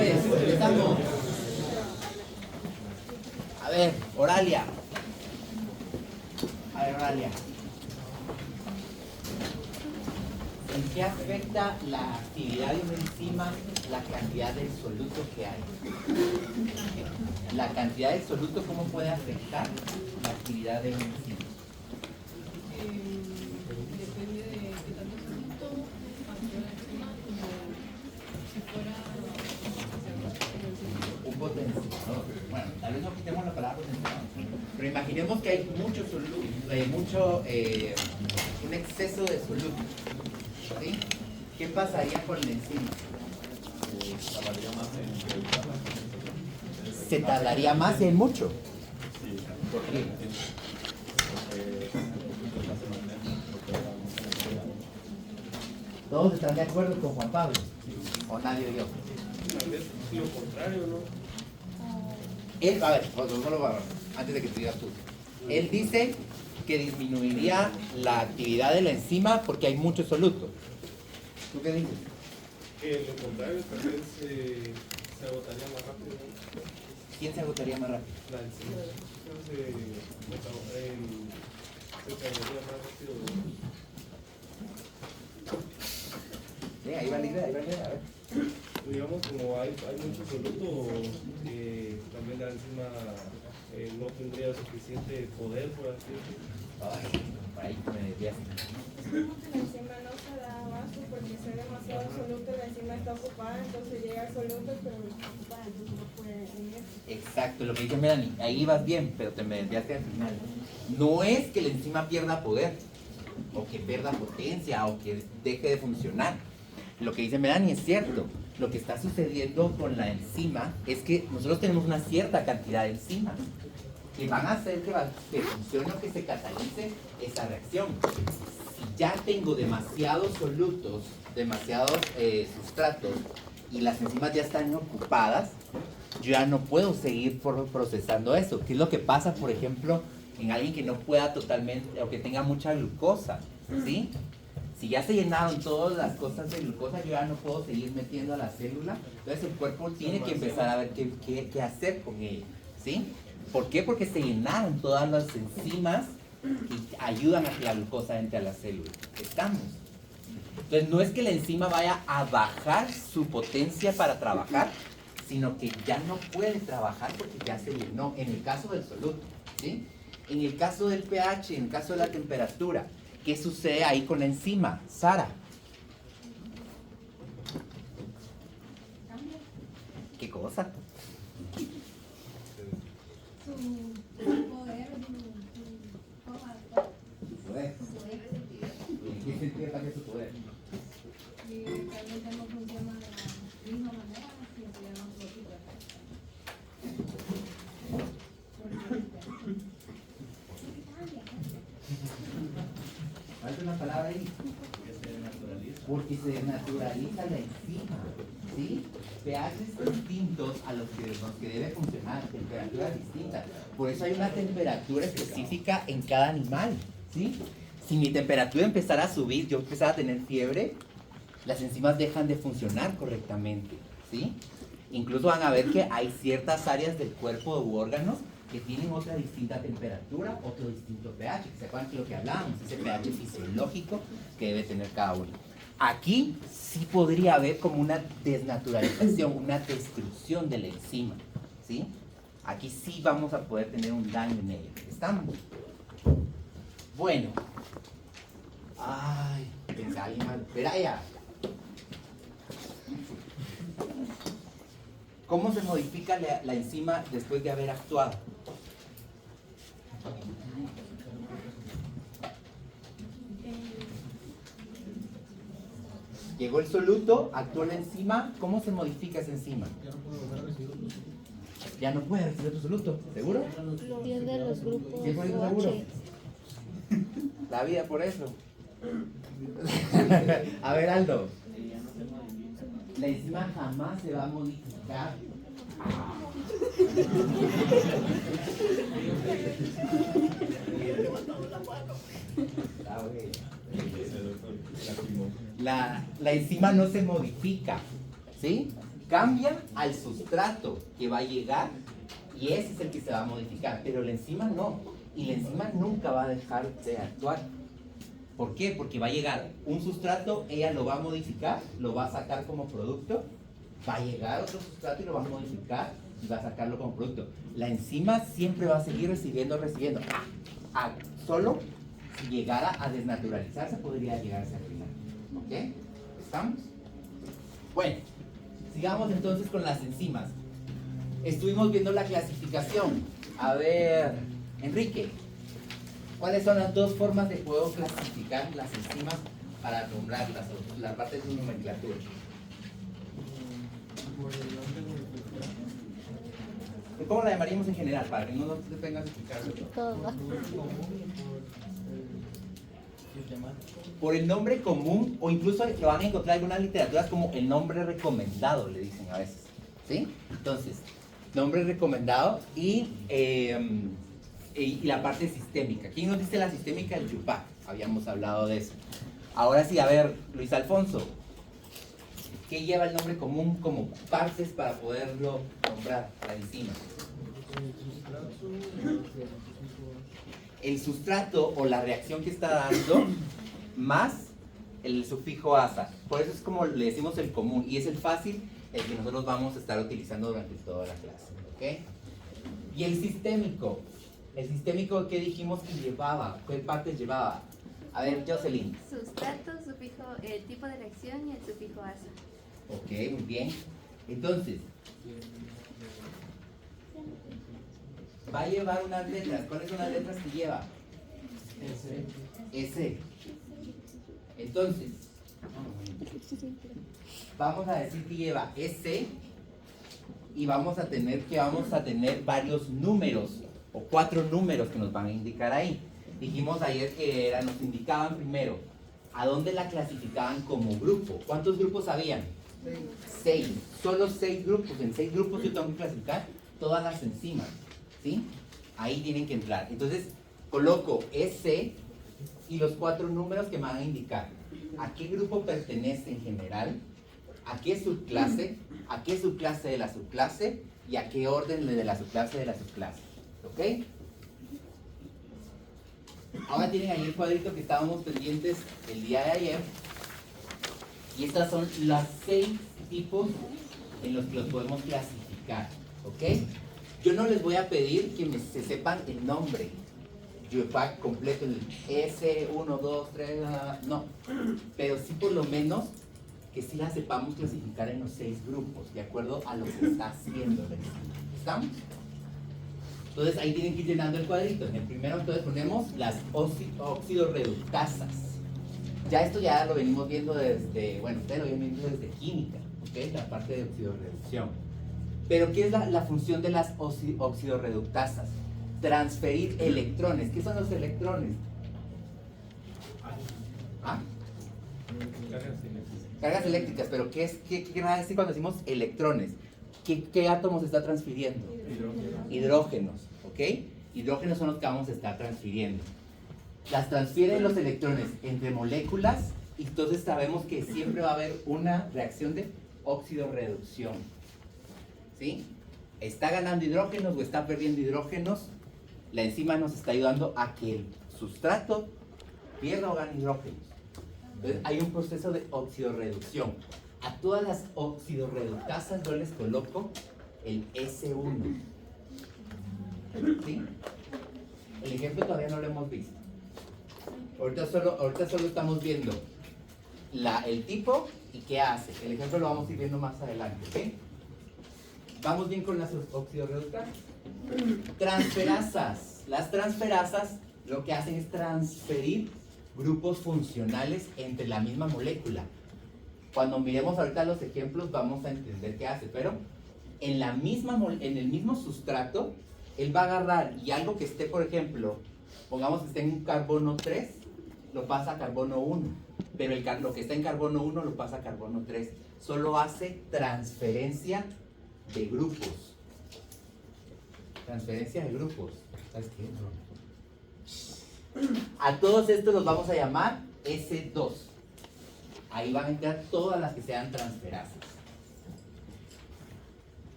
pues, empezamos. A ver, Oralia. ¿En qué afecta la actividad de una enzima la cantidad del soluto que hay? La cantidad del soluto, ¿cómo puede afectar la actividad de una enzima? Depende de qué tanto soluto actúa la enzima, como si fuera Un potenciador. Bueno, tal vez no quitemos la palabra potenciador, pero imaginemos que hay mucho soluto, un exceso de soluto. ¿Sí? ¿Qué pasaría con la enzima? Se tardaría más en mucho. ¿Por qué? ¿Todos están de acuerdo con Juan Pablo? ¿O nadie o yo? Lo contrario, ¿no? Él, a ver, antes de que te digas tú. Él dice que disminuiría la actividad de la enzima porque hay mucho soluto. ¿Tú qué dices? Que lo contrario, tal vez se agotaría más rápido, ¿no? ¿Quién se agotaría más rápido? La enzima se agotaría más rápido. Sí, ahí va la idea, a ver. Digamos, como hay mucho soluto, también la enzima no tendría suficiente poder, por así decirlo. Ay, por ahí me desviaste. La enzima no se da abasto porque si hay demasiado soluto, la enzima está ocupada, entonces llega el soluto, pero no está ocupada, entonces no puede unir. Exacto, lo que dice Melanie, ahí vas bien, pero te me desviaste al final. No es que la enzima pierda poder, o que pierda potencia, o que deje de funcionar. Lo que dice Melanie es cierto. Lo que está sucediendo con la enzima es que nosotros tenemos una cierta cantidad de enzimas que van a hacer que funcione o que se catalice esa reacción. Si ya tengo demasiados solutos, demasiados sustratos, y las enzimas ya están ocupadas, yo ya no puedo seguir procesando eso. ¿Qué es lo que pasa, por ejemplo, en alguien que no pueda totalmente, o que tenga mucha glucosa? ¿Sí? Si ya se llenaron todas las cosas de glucosa, yo ya no puedo seguir metiendo a la célula. Entonces el cuerpo tiene que empezar a ver qué hacer con ella. ¿Sí? ¿Por qué? Porque se llenaron todas las enzimas que ayudan a que la glucosa entre a la célula. ¿Estamos? Entonces no es que la enzima vaya a bajar su potencia para trabajar, sino que ya no puede trabajar porque ya se llenó. En el caso del soluto, ¿sí? En el caso del pH, en el caso de la temperatura, ¿qué sucede ahí con la enzima? Sara. ¿Qué cosa? Su poder, Poder. ¿En qué sentido cambia su poder? y realmente no funciona de la misma manera si empleamos otro ¿Falta una palabra ahí? Porque se desnaturaliza la enzima, ¿sí? pHs distintos a los que debe funcionar, temperaturas distintas. Por eso hay una temperatura específica en cada animal, ¿sí? Si mi temperatura empezara a subir, yo empezara a tener fiebre, las enzimas dejan de funcionar correctamente, ¿sí? Incluso van a ver que hay ciertas áreas del cuerpo u órganos que tienen otra distinta temperatura, otro distinto pH. ¿Se acuerdan que lo que hablábamos? Ese pH fisiológico que debe tener cada uno. Aquí sí podría haber como una desnaturalización, una destrucción de la enzima, ¿sí? Aquí sí vamos a poder tener un daño en ella. ¿Estamos? Bueno. Ay, pensaba alguien mal. Espera ya. ¿Cómo se modifica la enzima después de haber actuado? Llegó el soluto, actuó la enzima, ¿cómo se modifica esa enzima? Ya no puede recibir otro soluto, ¿seguro? Pierde los grupos 100% seguro. OH. La vida por eso. A ver, Aldo. La enzima jamás se va a modificar. La enzima no se modifica, ¿sí? cambia al sustrato que va a llegar y ese es el que se va a modificar, pero la enzima no, y la enzima nunca va a dejar de actuar. ¿Por qué? Porque va a llegar un sustrato, ella lo va a modificar, lo va a sacar como producto, va a llegar otro sustrato y lo va a modificar y va a sacarlo como producto. La enzima siempre va a seguir recibiendo. Solo si llegara a desnaturalizarse podría llegarse a arruinar. ¿Ok? ¿Estamos? Bueno, sigamos entonces con las enzimas. Estuvimos viendo la clasificación. A ver, Enrique, ¿cuáles son las dos formas de poder clasificar las enzimas para nombrarlas o la parte de su nomenclatura? ¿Cómo la llamaríamos en general? Para que no te tengas que explicarlo. Todo. Por el nombre común, o incluso lo van a encontrar en algunas literaturas como el nombre recomendado, le dicen a veces. ¿Sí? Entonces, nombre recomendado y la parte sistémica. ¿Quién nos dice la sistémica? El Yupac. Habíamos hablado de eso. Ahora sí, a ver, Luis Alfonso. ¿Qué lleva el nombre común como partes para poderlo nombrar, la enzima? El sustrato o la reacción que está dando más el sufijo asa. Por eso es como le decimos el común y es el fácil, el que nosotros vamos a estar utilizando durante toda la clase. ¿Ok? Y el sistémico. El sistémico, ¿qué dijimos que llevaba? ¿Qué partes llevaba? A ver, Jocelyn. Sustrato, sufijo, el tipo de reacción y el sufijo asa. Ok, muy bien. Entonces, va a llevar unas letras. ¿Cuáles son las letras que lleva? S. Entonces, vamos a decir que lleva S y vamos a tener varios números o 4 números que nos van a indicar ahí. Dijimos ayer que nos indicaban primero a dónde la clasificaban como grupo. ¿Cuántos grupos habían? 6. Solo 6 grupos. En 6 grupos yo tengo que clasificar todas las enzimas. ¿Sí? Ahí tienen que entrar. Entonces, coloco S y los 4 números que me van a indicar a qué grupo pertenece en general, a qué subclase de la subclase y a qué orden de la subclase de la subclase. ¿Ok? Ahora tienen ahí el cuadrito que estábamos pendientes el día de ayer. Y estas son las 6 tipos en los que los podemos clasificar. ¿Ok? Yo no les voy a pedir que se sepan el nombre. Yupac completo, el S1, 2, 3, no. Pero sí por lo menos que sí la sepamos clasificar en los 6 grupos, de acuerdo a lo que está haciendo. ¿Estamos? Entonces ahí tienen que ir llenando el cuadrito. En el primero entonces ponemos las oxidorreductasas. Ya esto ya lo venimos viendo desde, bueno, ustedes lo vienen viendo desde química, ¿ok? La parte de oxidorreducción. Pero ¿qué es la función de las oxidorreductasas? Transferir electrones. ¿Qué son los electrones? ¿Ah? Cargas eléctricas, pero ¿qué quiere decir cuando decimos electrones? ¿Qué átomos está transfiriendo? Hidrógenos, ¿ok? Hidrógenos son los que vamos a estar transfiriendo. Las transfieren los electrones entre moléculas y entonces sabemos que siempre va a haber una reacción de oxidorreducción. ¿Sí? Está ganando hidrógenos o está perdiendo hidrógenos. La enzima nos está ayudando a que el sustrato pierda o gane hidrógenos. Entonces hay un proceso de oxidorreducción. A todas las oxidorreductasas yo les coloco el S1. ¿Sí? El ejemplo todavía no lo hemos visto. Ahorita solo estamos viendo el tipo y qué hace. El ejemplo lo vamos a ir viendo más adelante. ¿Sí? ¿Vamos bien con las oxidorreductasas? Transferasas. Las transferasas lo que hacen es transferir grupos funcionales entre la misma molécula. Cuando miremos ahorita los ejemplos vamos a entender qué hace, pero en el mismo sustrato él va a agarrar y algo que esté, por ejemplo, pongamos que esté en un carbono 3, lo pasa a carbono 1, pero lo que está en carbono 1 lo pasa a carbono 3. Solo hace transferencia de grupos. Transferencia de grupos. ¿Sabes qué? A todos estos los vamos a llamar S2. Ahí van a entrar todas las que sean transferasas.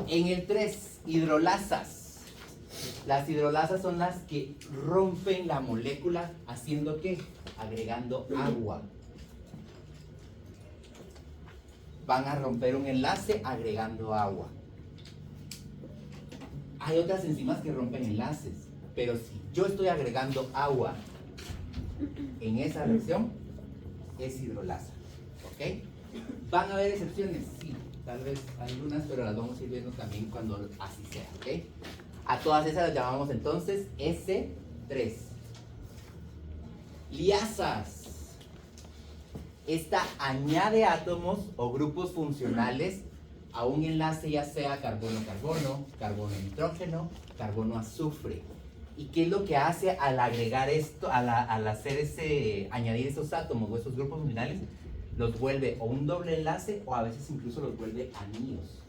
En el 3, hidrolasas. Las hidrolasas son las que rompen la molécula, ¿haciendo qué? Agregando agua. Van a romper un enlace agregando agua. Hay otras enzimas que rompen enlaces, pero si yo estoy agregando agua en esa reacción, es hidrolasa. ¿Ok? ¿Van a haber excepciones? Sí, tal vez algunas, pero las vamos a ir viendo también cuando así sea. ¿Ok? A todas esas las llamamos entonces S3. Liasas. Esta añade átomos o grupos funcionales a un enlace, ya sea carbono-carbono, carbono-nitrógeno, carbono-azufre. ¿Y qué es lo que hace al agregar esto, al hacer añadir esos átomos o esos grupos funcionales? Los vuelve o un doble enlace o a veces incluso los vuelve anillos.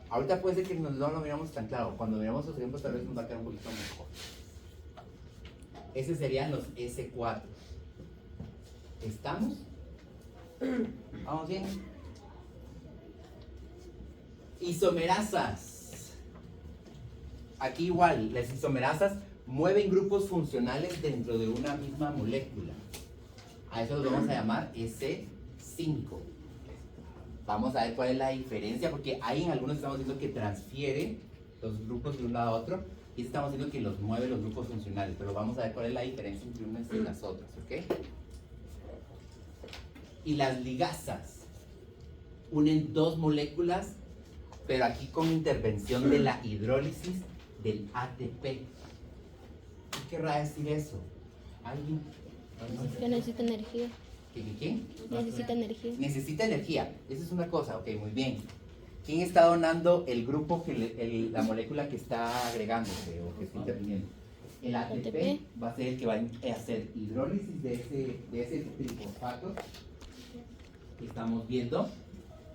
Ahorita puede ser que no lo miramos tan claro. Cuando miramos los ejemplos tal vez nos va a quedar un poquito mejor. Esos serían los S4. ¿Estamos? ¿Vamos bien? Isomerasas. Aquí igual, las isomerasas mueven grupos funcionales dentro de una misma molécula. A eso los vamos a llamar S5. Vamos a ver cuál es la diferencia, porque ahí en algunos estamos diciendo que transfiere los grupos de un lado a otro, y estamos diciendo que los mueve los grupos funcionales, pero vamos a ver cuál es la diferencia entre unas y las otras, ¿ok? Y las ligasas unen dos moléculas, pero aquí con intervención de la hidrólisis del ATP. ¿Qué querrá decir eso? ¿Alguien? Que necesita energía. ¿Quién? Necesita energía. Necesita energía. Esa es una cosa, ok, muy bien. ¿Quién está donando el grupo, la molécula que está agregándose o que está interviniendo? El ATP va a ser el que va a hacer hidrólisis de ese trifosfato que estamos viendo,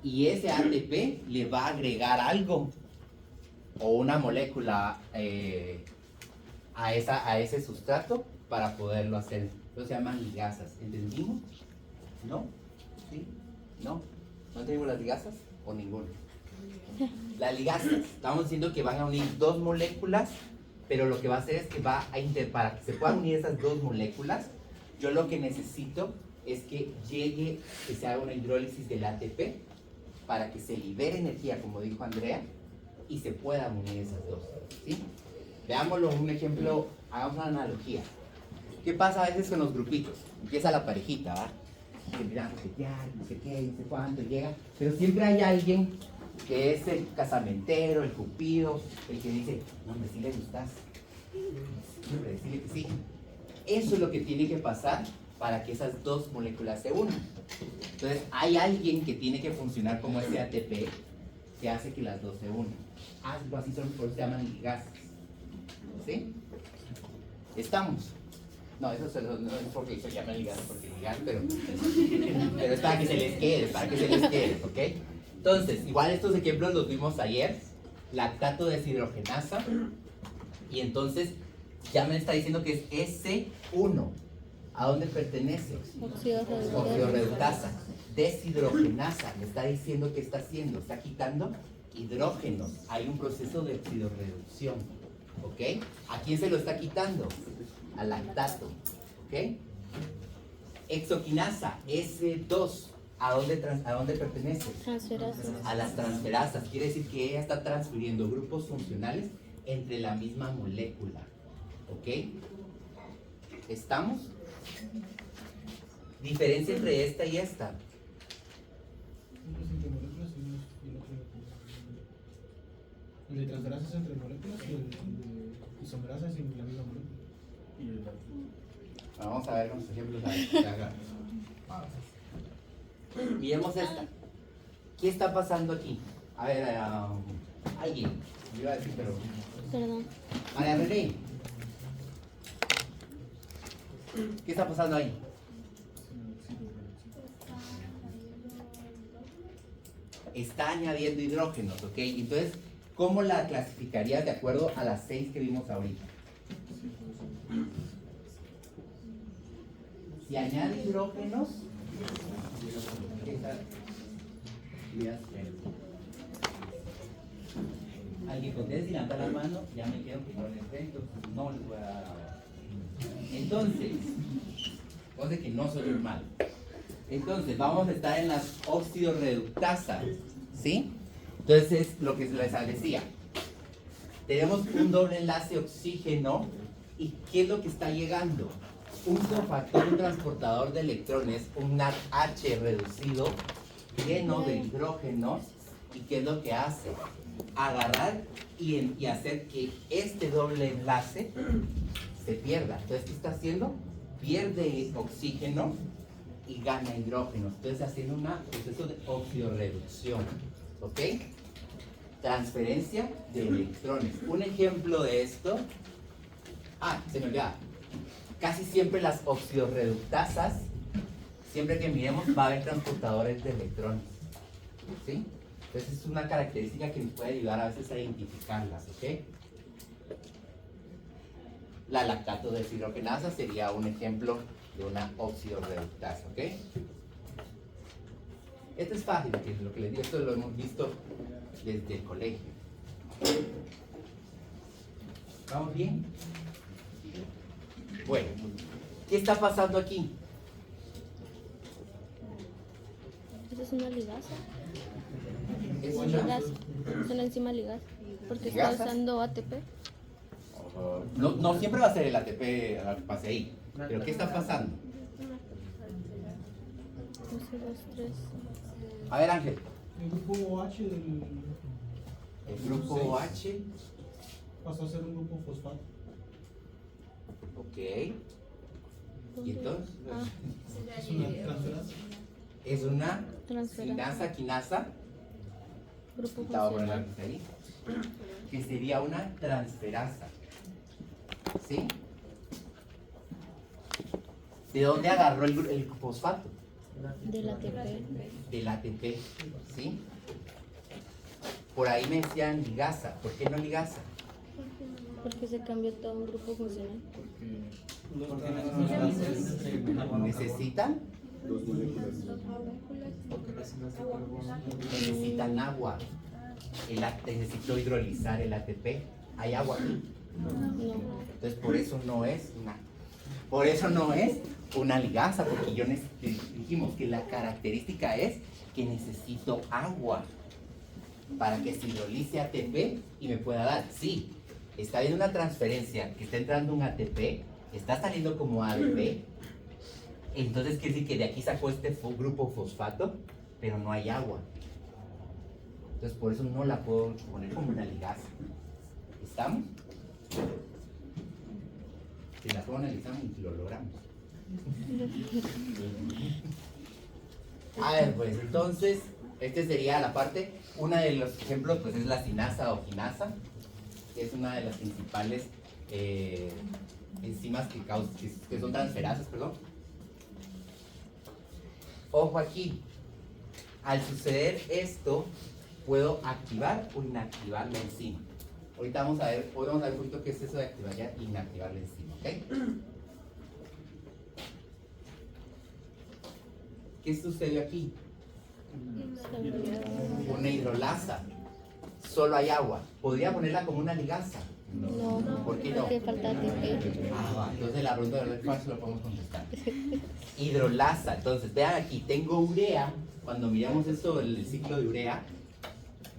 y ese ATP le va a agregar algo o una molécula a ese sustrato para poderlo hacer. Entonces se llaman ligasas. ¿Entendimos? ¿No? ¿Sí? ¿No? ¿No entendimos las ligasas? ¿O ninguno? Las ligasas, estamos diciendo que van a unir dos moléculas, pero lo que va a hacer es que para que se puedan unir esas dos moléculas, yo lo que necesito es que se haga una hidrólisis del ATP para que se libere energía, como dijo Andrea, y se puedan unir esas dos, ¿sí? Veámoslo un ejemplo, hagamos una analogía. ¿Qué pasa a veces con los grupitos? Empieza la parejita, ¿va? Que mira, no sé qué, no sé cuánto, llega, pero siempre hay alguien que es el casamentero, el cupido, el que dice, no, hombre, sí le gustas, siempre decirle que sí. Eso es lo que tiene que pasar para que esas dos moléculas se unan. Entonces, hay alguien que tiene que funcionar como ese ATP que hace que las dos se unan. Algo así son, por eso se llaman ligasas. ¿Sí? ¿Estamos? No, eso no es porque se llama ligasas, porque ligan, pero es para que se les quede, ¿ok? Entonces, igual estos ejemplos los vimos ayer, lactato deshidrogenasa, y entonces ya me está diciendo que es S1. ¿A dónde pertenece? Oxidorreductasa. Deshidrogenasa, me está diciendo que está haciendo, está quitando hidrógenos. Hay un proceso de oxidorreducción, ¿ok? ¿A quién se lo está quitando? Al lactato, ¿ok? Exoquinasa, S2. ¿A dónde pertenece? Transferasas. A las transferasas. Quiere decir que ella está transfiriendo grupos funcionales entre la misma molécula. ¿Ok? ¿Estamos? Diferencia entre esta y esta. El de transferasas entre moléculas y el de isomerasas en la misma molécula. Vamos a ver unos ejemplos a ver qué haga. Miremos esta. ¿Qué está pasando aquí? A ver, alguien. Yo iba a decir, pero... Perdón. María René. ¿Qué está pasando ahí? Está añadiendo hidrógenos, ¿ok? Entonces, ¿cómo la clasificarías de acuerdo a las 6 que vimos ahorita? Si añade hidrógenos, ¿qué tal? Alguien conteste y levanta la mano, ya me quedo que no les den, entonces no les voy a dar ahora. Entonces, cosa que no soy normal. Entonces, vamos a estar en las oxidorreductasas, ¿sí? Entonces, lo que les decía, tenemos un doble enlace oxígeno, ¿y qué es lo que está llegando? Un cofactor, un transportador de electrones, un NADH reducido, lleno de hidrógenos, ¿y qué es lo que hace? Agarrar y hacer que este doble enlace se pierda. Entonces, ¿qué está haciendo? Pierde oxígeno y gana hidrógeno. Entonces, haciendo un proceso de oxidorreducción. ¿Ok? Transferencia de electrones. Un ejemplo de esto. Se me olvidaba. Casi siempre las oxidorreductasas, siempre que miremos, va a haber transportadores de electrones. ¿Sí? Entonces, es una característica que nos puede ayudar a veces a identificarlas. ¿Ok? La lactato deshidrogenasa sería un ejemplo de una oxidorreductasa. ¿Ok? Esto es fácil, que lo que les digo, esto lo hemos visto desde el colegio. ¿Vamos bien? Bueno, ¿qué está pasando aquí? Esa es una ligasa. Es Ligasa. Es una enzima ligasa. Porque está ¿Ligasa? usando ATP. No siempre va a ser el ATP pase ahí. Pero ¿qué está pasando? 1, 2, 3. A ver, Ángel. El grupo OH del El grupo OH. pasó a ser un grupo fosfato. Ok. ¿Y entonces? Es una transferasa. Es una Transferasa. quinasa. Grupo Te voy a poner la funcional. lista ahí. Que sería una transferasa. ¿Sí? ¿De dónde agarró el fosfato? Del ATP. Del ATP. ¿Sí? Por ahí me decían ligasa. ¿Por qué no ligasa? Porque se cambió todo un grupo funcional. ¿Necesitan? Necesitan agua. Necesito hidrolizar el ATP. ¿Hay agua aquí? No. Entonces por eso no es una ligasa, porque dijimos que la característica es que necesito agua para que se hidrolice ATP y me pueda dar. Sí, está habiendo una transferencia que está entrando un ATP, está saliendo como ADP, entonces quiere decir que de aquí sacó este grupo fosfato, pero no hay agua. Entonces por eso no la puedo poner como una ligasa. ¿Estamos? Si la puedo analizamos y lo logramos. A ver, pues entonces, este sería la parte. Uno de los ejemplos pues es la sinasa o quinasa, que es una de las principales enzimas que son transferasas, perdón. Ojo aquí, al suceder esto, puedo activar o inactivar la enzima. Ahorita hoy vamos a ver un poquito qué es eso de activar e inactivar la enzima, ¿ok? ¿Qué sucedió aquí? Una hidrolasa. Solo hay agua. ¿Podría ponerla como una ligasa? No. ¿Por qué no? Porque falta ATP. Entonces la pregunta de fácil lo podemos contestar. Hidrolasa. Entonces, vean aquí, tengo urea. Cuando miramos esto, el ciclo de urea,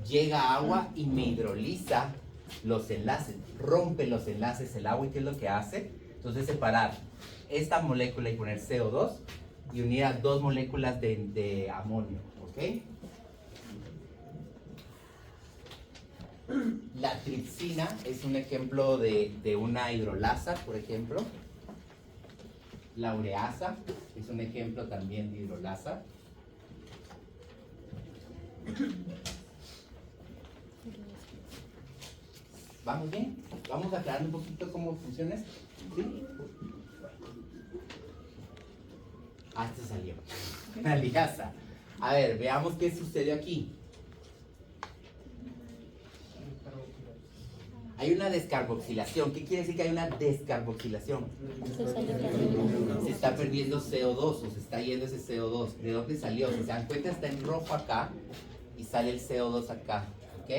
llega agua y me hidroliza los enlaces, rompe los enlaces el agua. ¿Y qué es lo que hace? Entonces separar esta molécula y poner CO2 y unir a dos moléculas de amonio, ¿ok? La tripsina es un ejemplo de una hidrolasa, por ejemplo. La ureasa es un ejemplo también de hidrolasa. ¿Vamos bien? Vamos a aclarar un poquito cómo funciona esto. ¿Sí? Esto salió. Una ligasa. A ver, veamos qué sucedió aquí. Hay una descarboxilación. ¿Qué quiere decir que hay una descarboxilación? Se sale carbón. Se está perdiendo CO2 o se está yendo ese CO2. ¿De dónde salió? Si se dan cuenta, está en rojo acá y sale el CO2 acá. ¿Ok?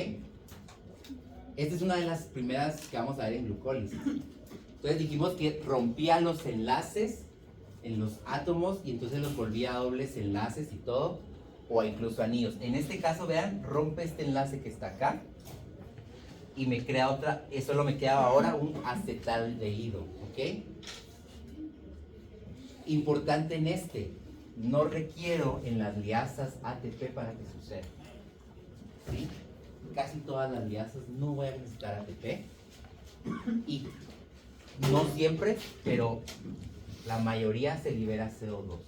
Esta es una de las primeras que vamos a ver en glucólisis. Entonces dijimos que rompía los enlaces en los átomos y entonces los volvía a dobles enlaces y todo, o incluso anillos. En este caso, vean, rompe este enlace que está acá y me crea otra, solo me queda ahora un acetaldehído, ¿ok? Importante en este, no requiero en las liasas ATP para que suceda, ¿sí? Casi todas las liasas no voy a necesitar ATP y no siempre, pero la mayoría se libera CO2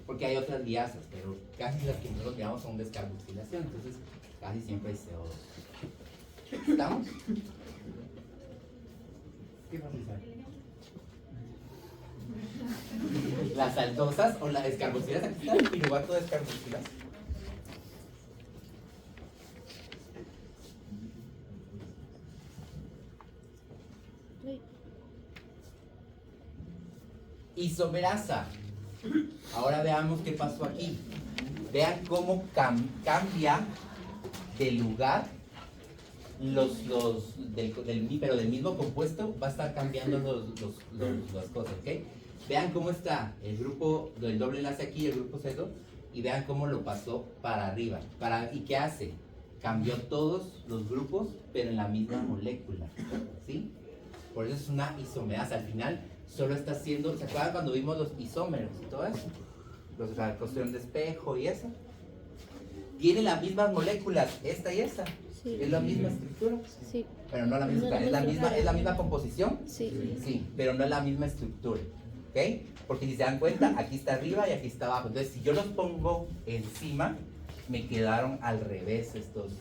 porque hay otras liasas, pero casi las que nosotros llamamos son descarboxilación, entonces casi siempre hay CO2. ¿Estamos? ¿Qué pasa? Las aldosas o la descarboxilasa, aquí está el piruvato de descarboxilasa. Isomerasa. Ahora veamos qué pasó aquí. Vean cómo cambia de lugar pero del mismo compuesto va a estar cambiando las cosas, ¿ok? Vean cómo está el grupo del doble enlace aquí y el grupo C2 y vean cómo lo pasó para arriba. ¿Y qué hace? Cambió todos los grupos pero en la misma molécula, ¿sí? Por eso es una isomerasa. Al final solo está haciendo, ¿se acuerdan cuando vimos los isómeros y todo eso? La cuestión de espejo y eso. Tiene las mismas moléculas, esta y esta. Sí. Es la misma estructura. Sí. Pero no la misma, es la misma composición. Sí. Sí, pero no es la misma estructura. ¿Ok? Porque si se dan cuenta, aquí está arriba y aquí está abajo. Entonces, si yo los pongo encima, me quedaron al revés estos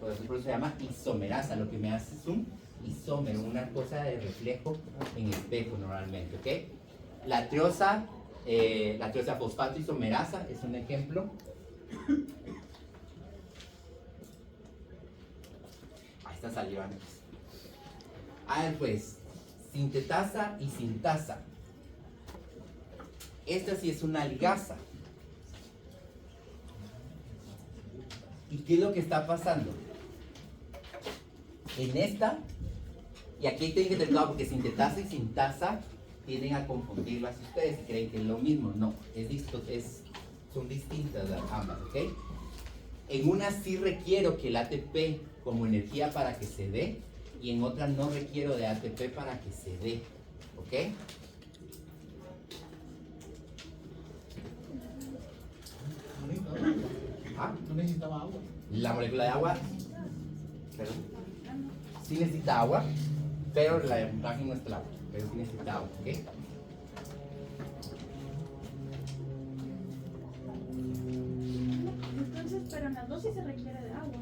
por eso se llama isomerasa. Lo que me hace es un isómero, una cosa de reflejo en espejo normalmente, ¿ok? La triosa fosfato isomerasa es un ejemplo. Ahí está salivando. A ver pues, sintetasa y sintasa. Esta sí es una ligasa. ¿Y qué es lo que está pasando? En esta, y aquí tienen que tener cuidado porque sintetasa y sintasa tienden a confundirlas ustedes y creen que es lo mismo. No, son distintas ambas, ¿ok? En una sí requiero que el ATP como energía para que se dé y en otra no requiero de ATP para que se dé, ¿ok? ¿Ah? No necesitaba agua. La molécula de agua, perdón, sí necesita agua, pero la imagen no está el agua, pero sí necesita agua, ¿ok? Entonces, pero en las dosis se requiere de agua.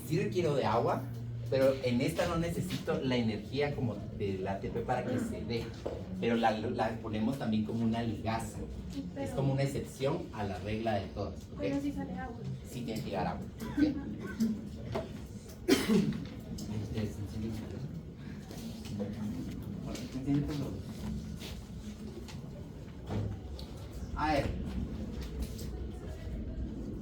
Sí requiero de agua, pero en esta no necesito la energía como del ATP para que se dé, pero la ponemos también como una ligasa, es como una excepción a la regla de todas, ¿ok? Pero sí sale agua. Sí tiene que llegar agua, ¿ok? A ver,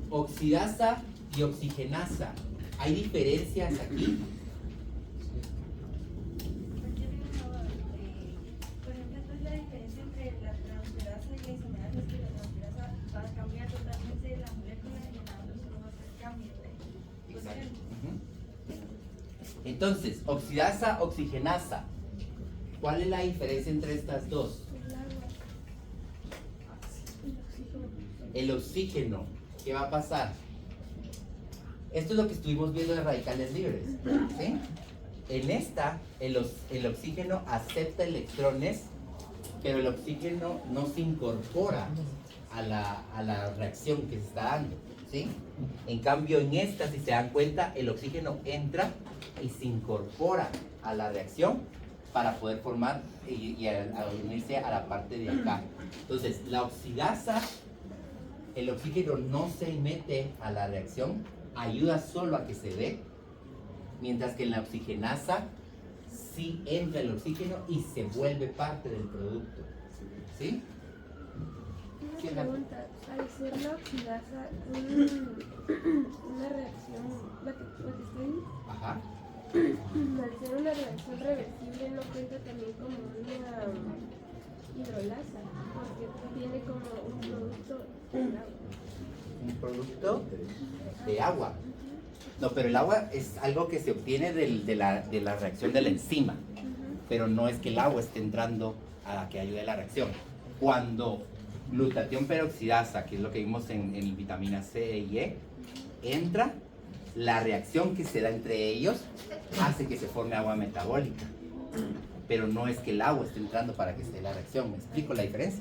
oxidasa y oxigenasa, ¿hay diferencias aquí? Por ejemplo, entonces la diferencia entre la transferasa y la isomerasa es que la transferasa va a cambiar totalmente la molécula y en la otra solo va a hacer cambios. Exacto. Ujú. Entonces, oxidasa, oxigenasa, ¿cuál es la diferencia entre estas dos? El oxígeno, ¿qué va a pasar? Esto es lo que estuvimos viendo de radicales libres, ¿sí? En esta, el oxígeno acepta electrones, pero el oxígeno no se incorpora a la reacción que se está dando, ¿sí? En cambio, en esta, si se dan cuenta, el oxígeno entra y se incorpora a la reacción para poder formar y a unirse a la parte de acá. Entonces, la oxidasa, el oxígeno no se mete a la reacción, ayuda solo a que se dé, Mientras que en la oxigenasa sí entra el oxígeno y se vuelve parte del producto. ¿Sí? Sí, Una Alejandro. pregunta, al ser la oxidasa una reacción, la que está ahí, Ajá. al ser una reacción reversible no cuenta también como una hidrolasa, porque tiene como un producto del agua. Un producto de agua. No, pero el agua es algo que se obtiene de la reacción de la enzima, pero no es que el agua esté entrando a que ayude a la reacción. Cuando glutatión peroxidasa, que es lo que vimos en vitamina C y E, entra, la reacción que se da entre ellos hace que se forme agua metabólica, pero no es que el agua esté entrando para que se dé la reacción. ¿Me explico la diferencia?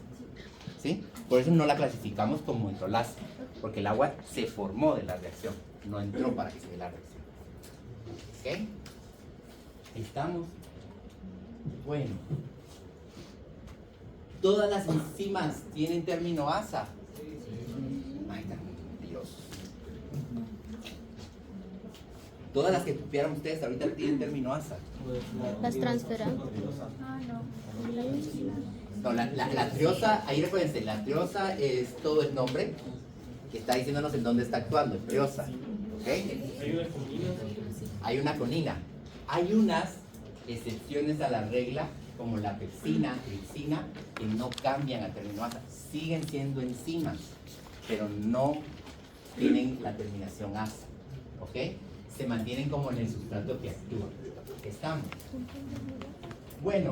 ¿Sí? Por eso no la clasificamos como hidrolasa, porque el agua se formó de la reacción, no entró para que se dé la reacción. ¿Ok? ¿Estamos? Bueno. ¿Todas las enzimas tienen término asa? Ay, tan mentirosos. Todas las que copiaron ustedes ahorita tienen término asa. Las transferantes. Ah, no. No, la triosa, ahí recuérdense, la triosa es todo el nombre que está diciéndonos en dónde está actuando, es triosa. ¿Ok? Hay una conina. Hay una conina. Hay unas excepciones a la regla, como la pepsina, tripsina, que no cambian a término asa. Siguen siendo enzimas, pero no tienen la terminación asa. ¿Ok? Se mantienen como en el sustrato que actúa. ¿Estamos? Bueno.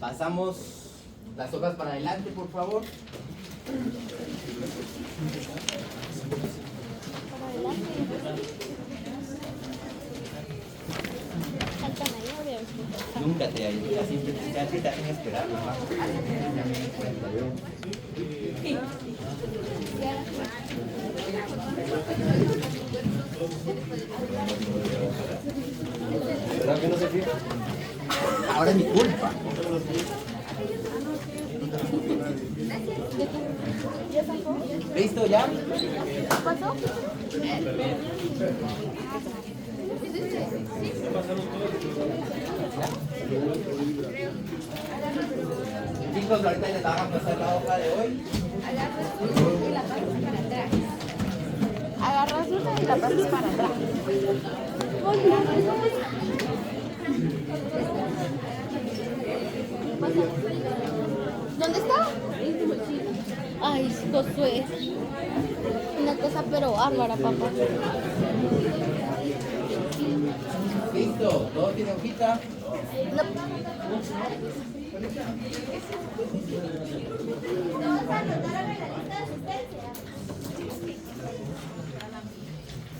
Pasamos las hojas para adelante, por favor. Para adelante. Saltan ahí, obviamente. Nunca te ayuda, siempre te hacen esperar, mamá. Ya me di cuenta yo. ¿Verdad que no se fija? Ahora es mi culpa. ¿Listo ya? ¿Pasó? Chicos, ahorita les vamos a pasar la hoja de hoy. Agarras una y la pasas para atrás. ¿Dónde está? Ay, Josué. Una cosa pero bárbara, papá. ¿Listo? ¿Todo tiene hojita?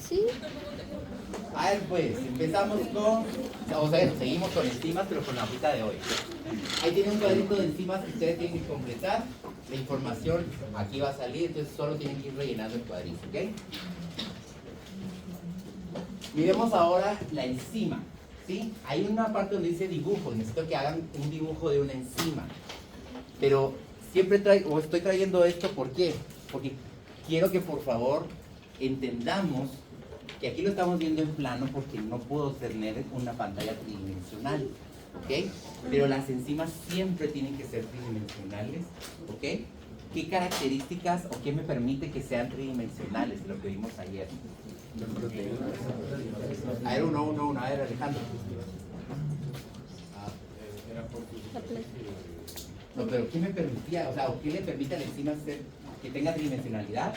Sí. A ver, pues, empezamos con... O sea, seguimos con enzimas, pero con la hojita de hoy. Ahí tiene un cuadrito de enzimas que ustedes tienen que completar. La información aquí va a salir, entonces solo tienen que ir rellenando el cuadrito, ¿ok? Miremos ahora la enzima, ¿sí? Hay una parte donde dice dibujo, necesito que hagan un dibujo de una enzima. Pero siempre estoy trayendo esto, ¿por qué? Porque quiero que por favor entendamos que aquí lo estamos viendo en plano porque no puedo tener una pantalla tridimensional, ¿ok? Pero las enzimas siempre tienen que ser tridimensionales, ¿ok? ¿Qué características o qué me permite que sean tridimensionales? Lo que vimos ayer. A ver, uno, a ver, Alejandro. No, pero ¿qué me permitía? O sea, ¿o qué le permite a la enzima ser, que tenga tridimensionalidad?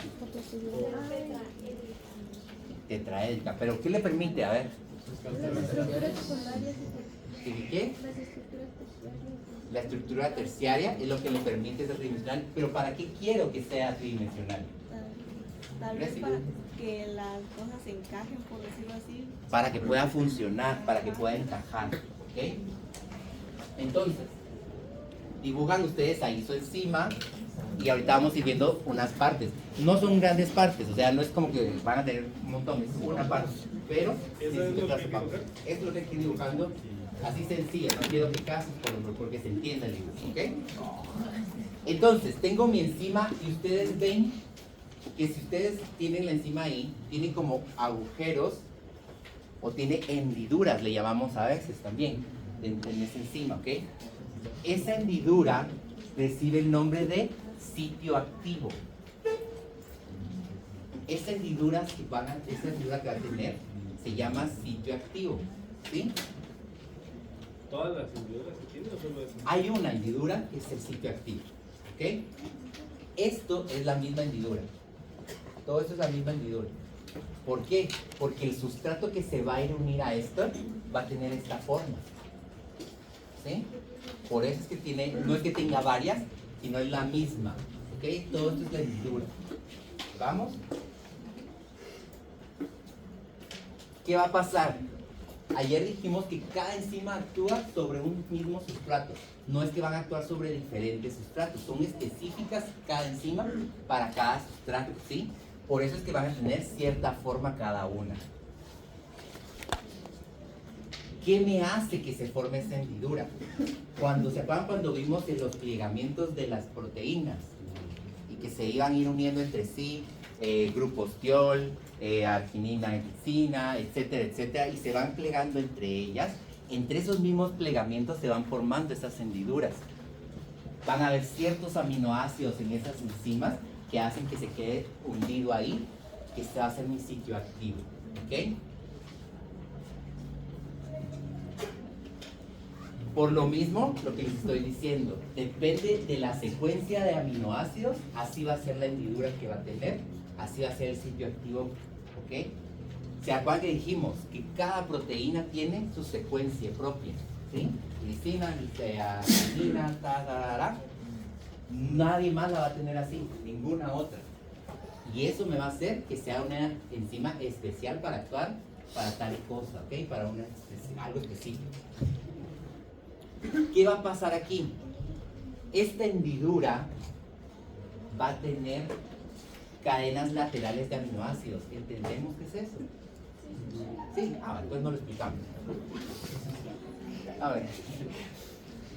Tetraédrica. ¿Pero qué le permite? A ver. Las estructuras secundarias ¿Y qué? las estructuras terciarias. La estructura terciaria es lo que le permite ser tridimensional. ¿Pero para qué quiero que sea tridimensional? Tal vez para que las cosas se encajen, por decirlo así. Para que pueda funcionar, para que pueda encajar, ¿ok? Entonces, dibujan ustedes ahí su enzima y ahorita vamos a ir viendo unas partes. No son grandes partes, o sea, no es como que van a tener un montón, es una parte, pero ¿Eso es lo que hay que dibujar. dibujar? Es lo que estoy dibujando, así sencilla, no quiero que cases porque se entienda el dibujo, ¿ok? Entonces, tengo mi enzima y ustedes ven que si ustedes tienen la enzima ahí, tienen como agujeros o tiene hendiduras, le llamamos a veces también, en esa enzima, ¿ok? Esa hendidura recibe el nombre de sitio activo. Esa hendidura que va a tener se llama sitio activo, ¿sí? ¿Todas las hendiduras que tiene o solo eso? Hay una hendidura que es el sitio activo, ¿ok? Esto es la misma hendidura. Todo esto es la misma hendidura. ¿Por qué? Porque el sustrato que se va a ir a unir a esto va a tener esta forma, ¿sí? Por eso es que tiene, no es que tenga varias, sino es la misma, ¿ok? Todo esto es la hendidura. ¿Vamos? ¿Qué va a pasar? Ayer dijimos que cada enzima actúa sobre un mismo sustrato. No es que van a actuar sobre diferentes sustratos, son específicas cada enzima para cada sustrato, ¿sí? Por eso es que van a tener cierta forma cada una. ¿Qué me hace que se forme esa hendidura? ¿Se acuerdan cuando vimos en los plegamientos de las proteínas? Y que se iban a ir uniendo entre sí, grupos tiol, arginina, glicina, etcétera, etcétera, y se van plegando entre ellas. Entre esos mismos plegamientos se van formando esas hendiduras. Van a haber ciertos aminoácidos en esas enzimas que hacen que se quede hundido ahí, que se va a hacer mi sitio activo, ¿ok? Por lo mismo, lo que les estoy diciendo, depende de la secuencia de aminoácidos, así va a ser la hendidura que va a tener, así va a ser el sitio activo, ¿ok? ¿Se acuerdan que dijimos que cada proteína tiene su secuencia propia? ¿Sí? Glicina, arginina, nadie más la va a tener así, ninguna otra. Y eso me va a hacer que sea una enzima especial para actuar para tal cosa, ¿ok? Para algo específico. ¿Qué va a pasar aquí? Esta hendidura va a tener cadenas laterales de aminoácidos. ¿Entendemos qué es eso? Sí, pues no lo explicamos. A ver,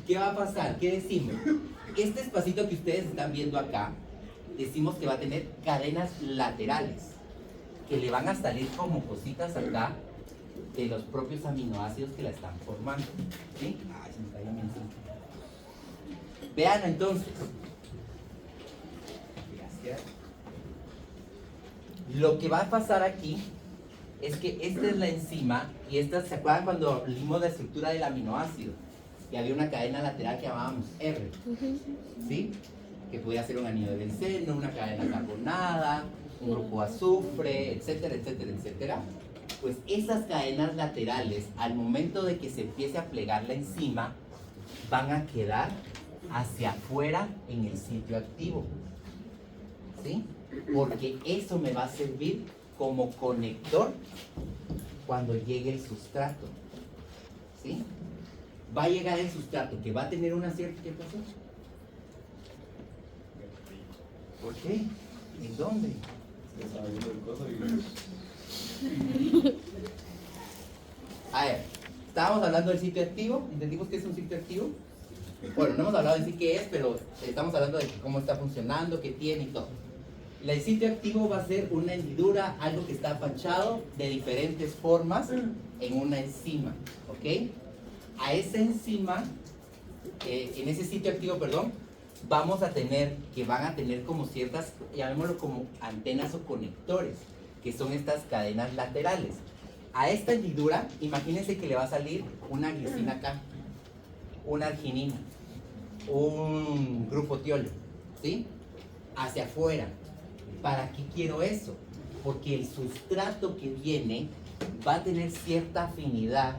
¿qué va a pasar? ¿Qué decimos? Este espacito que ustedes están viendo acá, decimos que va a tener cadenas laterales, que le van a salir como cositas acá de los propios aminoácidos que la están formando. ¿Sí? Ay, se me cayó mi encima. Vean entonces. Gracias. Lo que va a pasar aquí es que esta es la enzima y esta, ¿se acuerdan cuando vimos la estructura del aminoácido? Y había una cadena lateral que llamábamos R, ¿sí? Que podía ser un anillo de benceno, una cadena carbonada, un grupo de azufre, etcétera, etcétera, etcétera. Pues esas cadenas laterales, al momento de que se empiece a plegar la enzima, van a quedar hacia afuera en el sitio activo, ¿sí? Porque eso me va a servir como conector cuando llegue el sustrato, ¿sí? Va a llegar el sustrato que va a tener una cierta... ¿Qué pasó? ¿Por qué? ¿En dónde? A ver, estábamos hablando del sitio activo. ¿Entendimos qué es un sitio activo? Bueno, no hemos hablado en sí qué es, pero estamos hablando de cómo está funcionando, qué tiene y todo. El sitio activo va a ser una hendidura, algo que está apachado de diferentes formas en una enzima, ¿ok? A esa enzima, en ese sitio activo, perdón, vamos a tener, que van a tener como ciertas, llamémoslo como antenas o conectores, que son estas cadenas laterales. A esta hendidura, imagínense que le va a salir una glicina acá, una arginina, un grupo tiol, ¿sí? Hacia afuera. ¿Para qué quiero eso? Porque el sustrato que viene va a tener cierta afinidad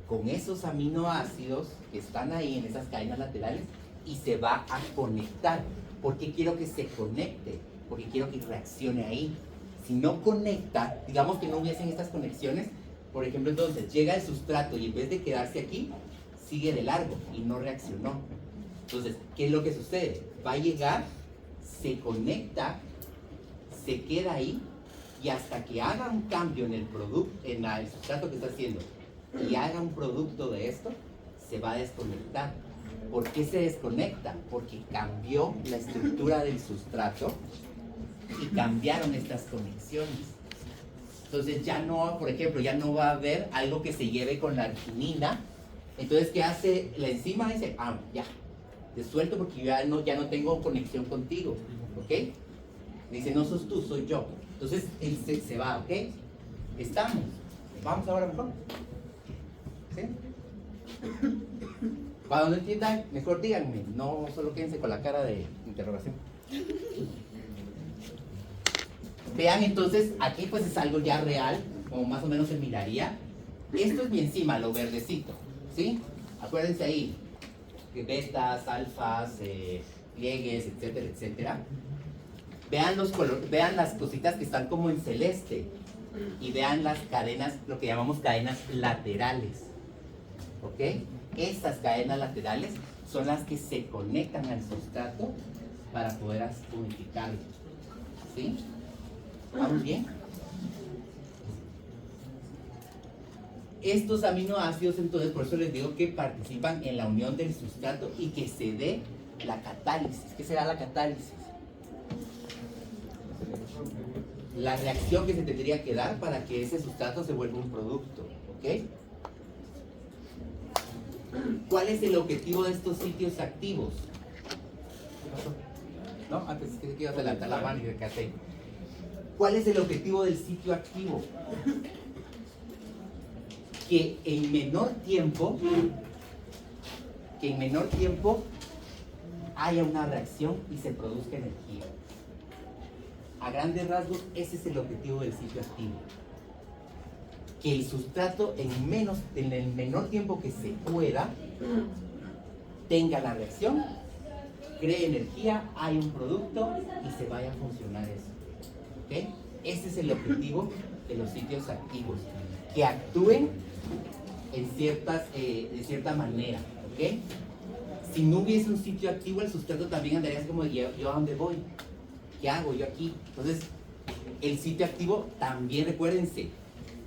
con esos aminoácidos que están ahí en esas cadenas laterales y se va a conectar. ¿Por qué quiero que se conecte? Porque quiero que reaccione ahí. Si no conecta, digamos que no hubiesen estas conexiones, por ejemplo, entonces llega el sustrato y en vez de quedarse aquí, sigue de largo y no reaccionó. Entonces, ¿qué es lo que sucede? Va a llegar, se conecta, se queda ahí y hasta que haga un cambio en el producto, en el sustrato que está haciendo y haga un producto de esto, se va a desconectar. ¿Por qué se desconecta? Porque cambió la estructura del sustrato y cambiaron estas conexiones. Entonces ya no, por ejemplo, ya no va a haber algo que se lleve con la arginina. Entonces, ¿qué hace la enzima? Dice, ya, te suelto porque ya no tengo conexión contigo, ¿ok? Dice, no sos tú, soy yo. Entonces, él se va, ¿ok? Estamos. Vamos ahora mejor. ¿Sí? Cuando no entiendan, mejor díganme, no solo quédense con la cara de interrogación. Vean entonces, aquí pues es algo ya real, como más o menos se miraría. Esto es mi enzima, lo verdecito, ¿sí? Acuérdense ahí, que betas, alfas, pliegues, etcétera, etcétera. Vean vean las cositas que están como en celeste y vean las cadenas, lo que llamamos cadenas laterales, ¿ok? Estas cadenas laterales son las que se conectan al sustrato para poder unificarlo, ¿sí? ¿Vamos bien? Estos aminoácidos, entonces, por eso les digo que participan en la unión del sustrato y que se dé la catálisis. ¿Qué será la catálisis? La reacción que se tendría que dar para que ese sustrato se vuelva un producto, ¿ok? ¿Cuál es el objetivo de estos sitios activos? ¿No? Antes que ibas a levantar la mano y me quedé. ¿Cuál es el objetivo del sitio activo? Que en menor tiempo haya una reacción y se produzca energía. A grandes rasgos, ese es el objetivo del sitio activo. Que el sustrato en el menor tiempo que se pueda tenga la reacción, cree energía, hay un producto y se vaya a funcionar eso. ¿Okay? Ese es el objetivo de los sitios activos, que actúen de cierta manera. ¿Okay? Si no hubiese un sitio activo, el sustrato también andaría como, ¿yo a dónde voy? ¿Qué hago yo aquí? Entonces, el sitio activo también, recuérdense,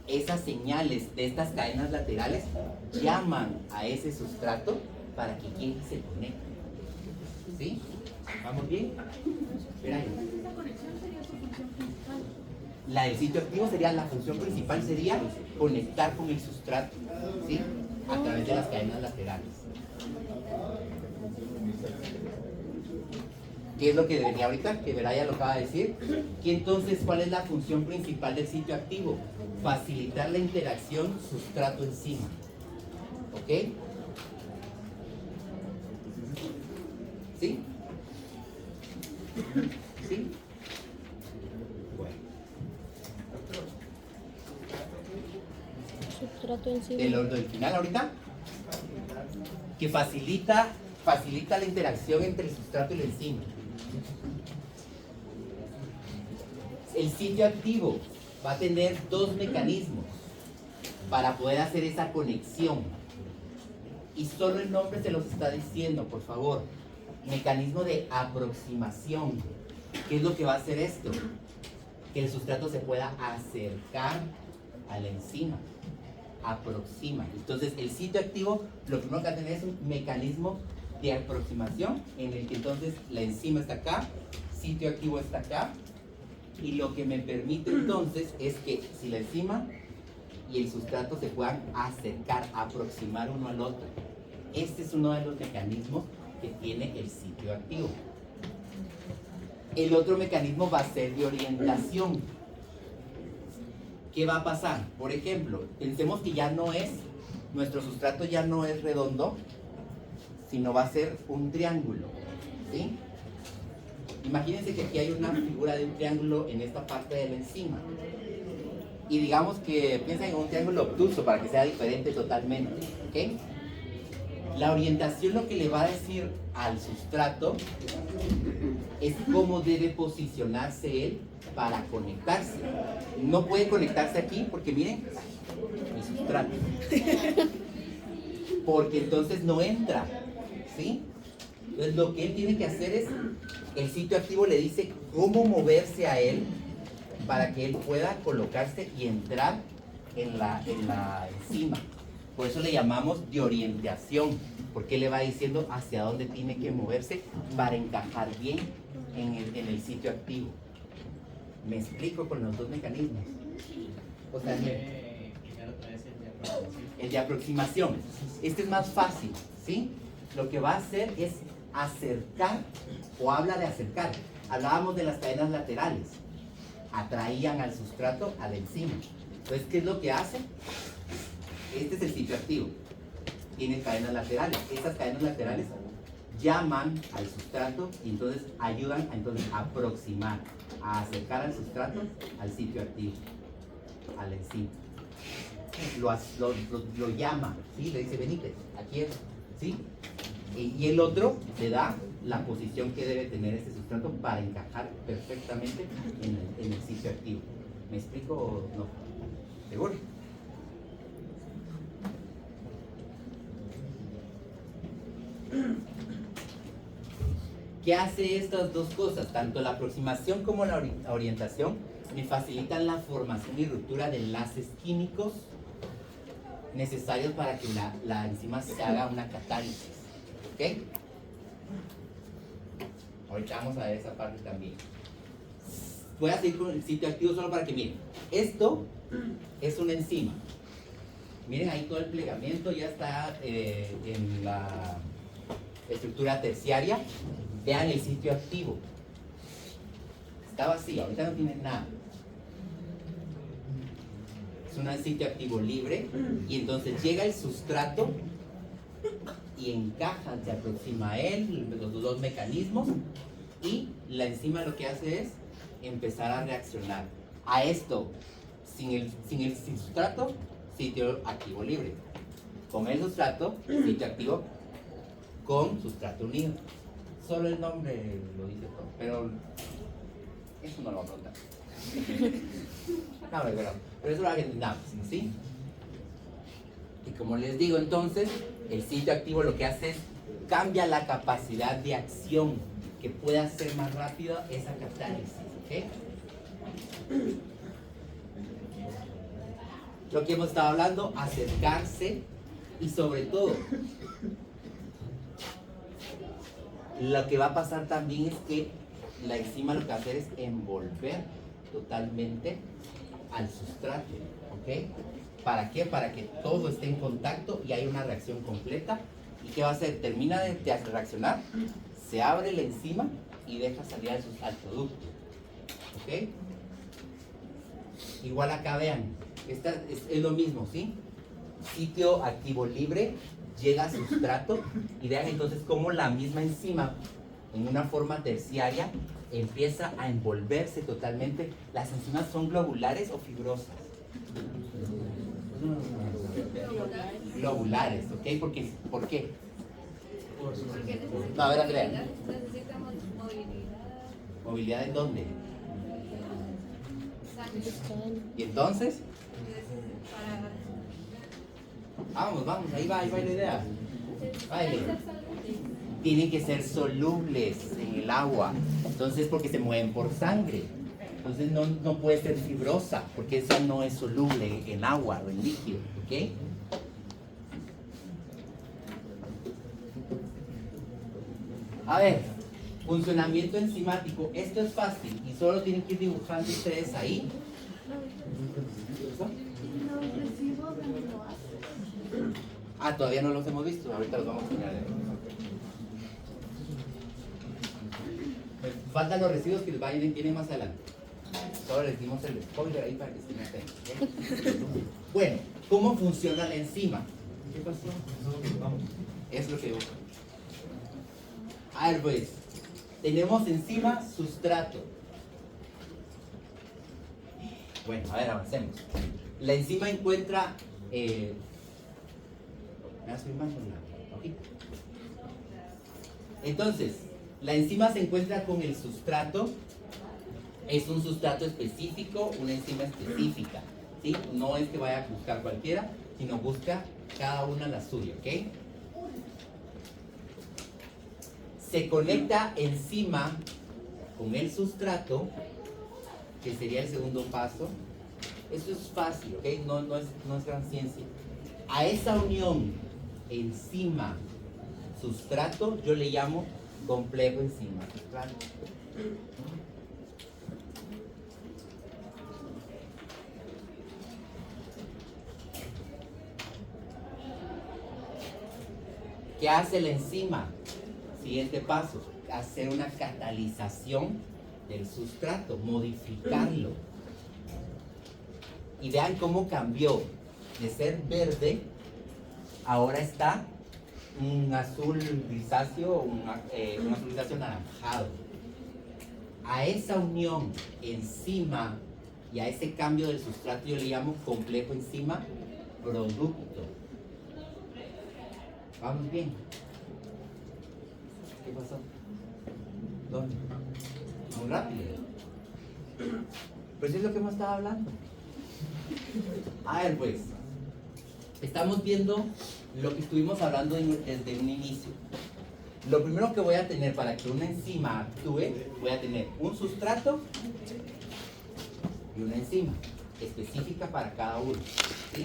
esas señales de estas cadenas laterales llaman a ese sustrato para que llegue y se conecte. ¿Sí? ¿Vamos bien? Espera ahí. La del sitio activo sería, la función principal sería conectar con el sustrato, ¿sí? A través de las cadenas laterales. ¿Qué es lo que venía ahorita? Que Veraya lo acaba de decir. Y entonces, ¿cuál es la función principal del sitio activo? Facilitar la interacción sustrato-enzima. ¿Ok? ¿Sí? ¿Sí? Bueno. Sustrato encima. Del final ahorita, que facilita la interacción entre el sustrato y la enzima. El sitio activo va a tener dos mecanismos para poder hacer esa conexión. Y solo el nombre se los está diciendo, por favor. Mecanismo de aproximación. ¿Qué es lo que va a hacer esto? Que el sustrato se pueda acercar a la enzima. Aproxima. Entonces, el sitio activo, lo primero que va a tener es un mecanismo de aproximación en el que entonces la enzima está acá, sitio activo está acá, y lo que me permite entonces es que si la enzima y el sustrato se puedan acercar, aproximar uno al otro. Este es uno de los mecanismos que tiene el sitio activo. El otro mecanismo va a ser de orientación. ¿Qué va a pasar? Por ejemplo, pensemos que nuestro sustrato ya no es redondo, sino va a ser un triángulo, ¿sí? Imagínense que aquí hay una figura de un triángulo en esta parte de la enzima. Y digamos que piensen en un triángulo obtuso para que sea diferente totalmente, ¿ok? La orientación lo que le va a decir al sustrato es cómo debe posicionarse él para conectarse. No puede conectarse aquí porque miren, el sustrato. Porque entonces no entra, ¿sí? Entonces lo que él tiene que hacer es, el sitio activo le dice cómo moverse a él para que él pueda colocarse y entrar en la enzima. Por eso le llamamos de orientación, porque le va diciendo hacia dónde tiene que moverse para encajar bien en el sitio activo. ¿Me explico con los dos mecanismos? O sea, Primero otra vez el de aproximación. el de aproximación. Este es más fácil, ¿sí? Lo que va a hacer es acercar, o habla de acercar. Hablábamos de las cadenas laterales. Atraían al sustrato a la enzima. Entonces, ¿qué es lo que hace? Este es el sitio activo. Tiene cadenas laterales. Estas cadenas laterales llaman al sustrato y entonces ayudan a aproximar, a acercar al sustrato al sitio activo, a la enzima. Lo llama, ¿sí? Le dice, venite, aquí es, ¿sí? Y el otro le da la posición que debe tener este sustrato para encajar perfectamente en el sitio activo. ¿Me explico o no? ¿Seguro? ¿Qué hace estas dos cosas? Tanto la aproximación como la orientación me facilitan la formación y ruptura de enlaces químicos necesarios para que la enzima se haga una catálisis. ¿Ok? Ahorita vamos a ver esa parte también. Voy a seguir con el sitio activo solo para que miren. Esto es una enzima. Miren ahí todo el plegamiento ya está en la estructura terciaria. Vean el sitio activo. Está vacío, ahorita no tiene nada. Es un sitio activo libre y entonces llega el sustrato y encaja, se aproxima a él, los dos mecanismos, y la enzima lo que hace es empezar a reaccionar a esto sin el sustrato, sitio activo libre, con el sustrato, sitio activo con sustrato unido. Solo el nombre lo dice todo, pero eso no lo voy a contar. No, pero eso lo entendamos, ¿sí? Y como les digo, entonces, el sitio activo lo que hace es cambia la capacidad de acción, que pueda hacer más rápido esa catálisis, ¿ok? Lo que hemos estado hablando, acercarse y sobre todo, lo que va a pasar también es que la enzima lo que va a hacer es envolver totalmente al sustrato, ¿ok? ¿Para qué? Para que todo esté en contacto y haya una reacción completa. ¿Y qué va a hacer? Termina de reaccionar, se abre la enzima y deja salir al producto, ¿ok? Igual acá vean, esta es lo mismo, ¿sí? Sitio activo libre, llega a sustrato y vean entonces cómo la misma enzima en una forma terciaria empieza a envolverse totalmente. Las enzimas son globulares o fibrosas. Globulares, ¿ok? ¿Por qué? Porque No, a ver, Andrea. necesitamos movilidad. ¿Movilidad en dónde? Sangre. ¿Y entonces? Para Vamos, ahí va la idea. Baile. Tienen que ser solubles en el agua. Entonces, porque se mueven por sangre. Entonces no puede ser fibrosa, porque esa no es soluble en agua o en líquido, ¿ok? A ver, funcionamiento enzimático. Esto es fácil y solo tienen que ir dibujando ustedes ahí. Todavía no los hemos visto, ahorita los vamos a enseñar. Faltan los residuos que les vienen más adelante. Solo les dimos el spoiler ahí para que estén atentos, ¿ok? Bueno, ¿cómo funciona la enzima? ¿Qué pasó? Es lo que digo. A ver, pues, tenemos enzima, sustrato. Bueno, a ver, avancemos. La enzima encuentra... Entonces, la enzima se encuentra con el sustrato. Es un sustrato específico, una enzima específica, ¿sí? No es que vaya a buscar cualquiera, sino busca cada una la suya, ¿ok? Se conecta enzima con el sustrato, que sería el segundo paso. Eso es fácil, ¿ok? No es gran ciencia. A esa unión enzima sustrato yo le llamo complejo enzima sustrato. ¿Qué hace la enzima? Siguiente paso, hacer una catalización del sustrato, modificarlo. Y vean cómo cambió de ser verde, ahora está un azul grisáceo, un azul grisáceo anaranjado. A esa unión enzima y a ese cambio del sustrato yo le llamo complejo enzima producto. ¿Vamos bien? ¿Qué pasó? ¿Dónde? Muy rápido. Pues es lo que hemos estado hablando. A ver, pues, estamos viendo lo que estuvimos hablando desde un inicio. Lo primero que voy a tener para que una enzima actúe, voy a tener un sustrato y una enzima específica para cada uno. ¿Sí?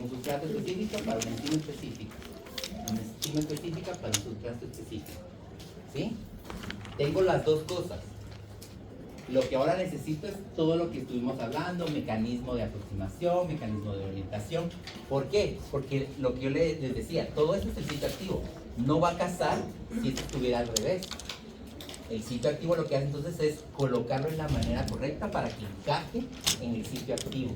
Un sustrato específico para una enzima específica. Una enzima específica para un sustrato específico. ¿Sí? Tengo las dos cosas. Lo que ahora necesito es todo lo que estuvimos hablando, mecanismo de aproximación, mecanismo de orientación. ¿Por qué? Porque lo que yo les decía, todo esto es el sitio activo. No va a casar si esto estuviera al revés. El sitio activo lo que hace entonces es colocarlo en la manera correcta para que encaje en el sitio activo.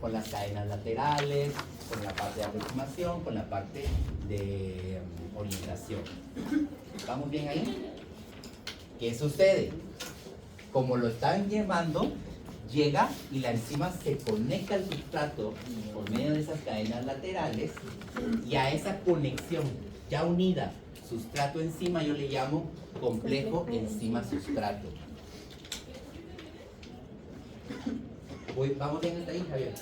Con las cadenas laterales, con la parte de aproximación, con la parte de orientación. ¿Estamos bien ahí? ¿Qué sucede? Como lo están llevando, llega y la enzima se conecta al sustrato por medio de esas cadenas laterales, y a esa conexión ya unida sustrato-enzima yo le llamo complejo enzima-sustrato. Vamos bien hasta ahí, Javier.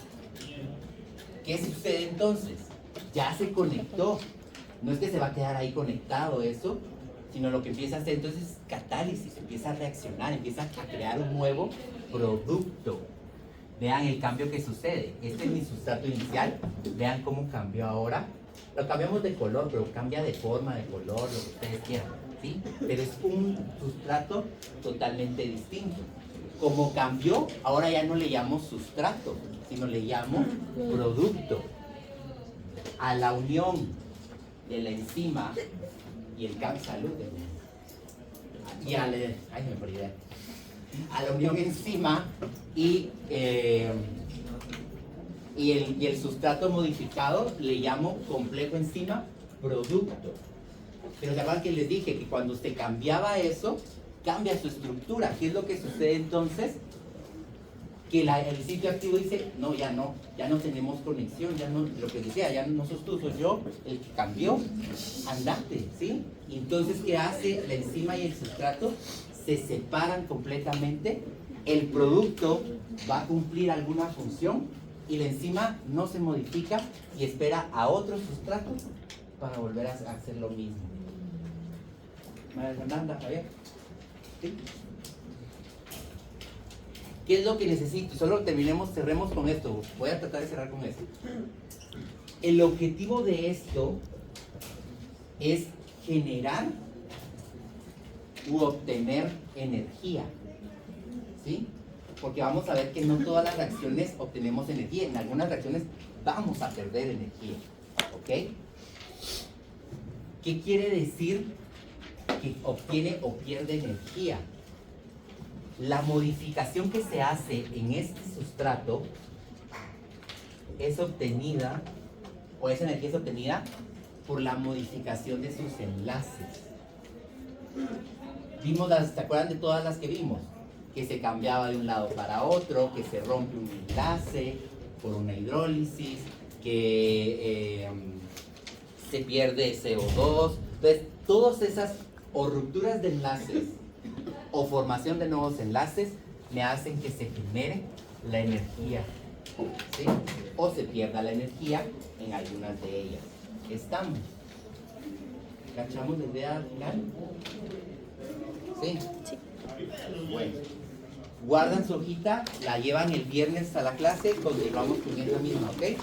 ¿Qué sucede entonces? Ya se conectó. No es que se va a quedar ahí conectado eso, sino lo que empieza a hacer entonces es catálisis, empieza a reaccionar, empieza a crear un nuevo producto. Vean el cambio que sucede. Este es mi sustrato inicial. Vean cómo cambió ahora. Lo cambiamos de color, pero cambia de forma, de color, lo que ustedes quieran, ¿sí? Pero es un sustrato totalmente distinto. Como cambió, ahora ya no le llamo sustrato, sino le llamo producto. A la unión de la enzima y el salud y a la unión enzima y el sustrato modificado le llamo complejo enzima producto. Pero se acuerdan que les dije que cuando se cambiaba eso, cambia su estructura. ¿Qué es lo que sucede entonces? Que el sitio activo dice, no, ya no tenemos conexión, ya no, lo que decía, ya no sos tú, soy yo el que cambió, andate, ¿sí? Y entonces, ¿qué hace la enzima y el sustrato? Se separan completamente, el producto va a cumplir alguna función y la enzima no se modifica y espera a otro sustrato para volver a hacer lo mismo. María Fernanda, Javier, ¿sí? ¿Qué es lo que necesito? Solo cerremos con esto. Voy a tratar de cerrar con esto. El objetivo de esto es generar u obtener energía, ¿sí? Porque vamos a ver que no todas las reacciones obtenemos energía. En algunas reacciones vamos a perder energía, ¿ok? ¿Qué quiere decir que obtiene o pierde energía? La modificación que se hace en este sustrato es obtenida, o esa energía es obtenida por la modificación de sus enlaces. ¿Se acuerdan de todas las que vimos? Que se cambiaba de un lado para otro, que se rompe un enlace por una hidrólisis, que se pierde CO2. Entonces, todas esas o rupturas de enlaces o formación de nuevos enlaces me hacen que se genere la energía, ¿sí? O se pierda la energía en algunas de ellas. ¿Estamos? ¿Cachamos la idea al final? ¿Sí? Sí. Bueno, guardan su hojita, la llevan el viernes a la clase, continuamos con esa misma, ¿ok?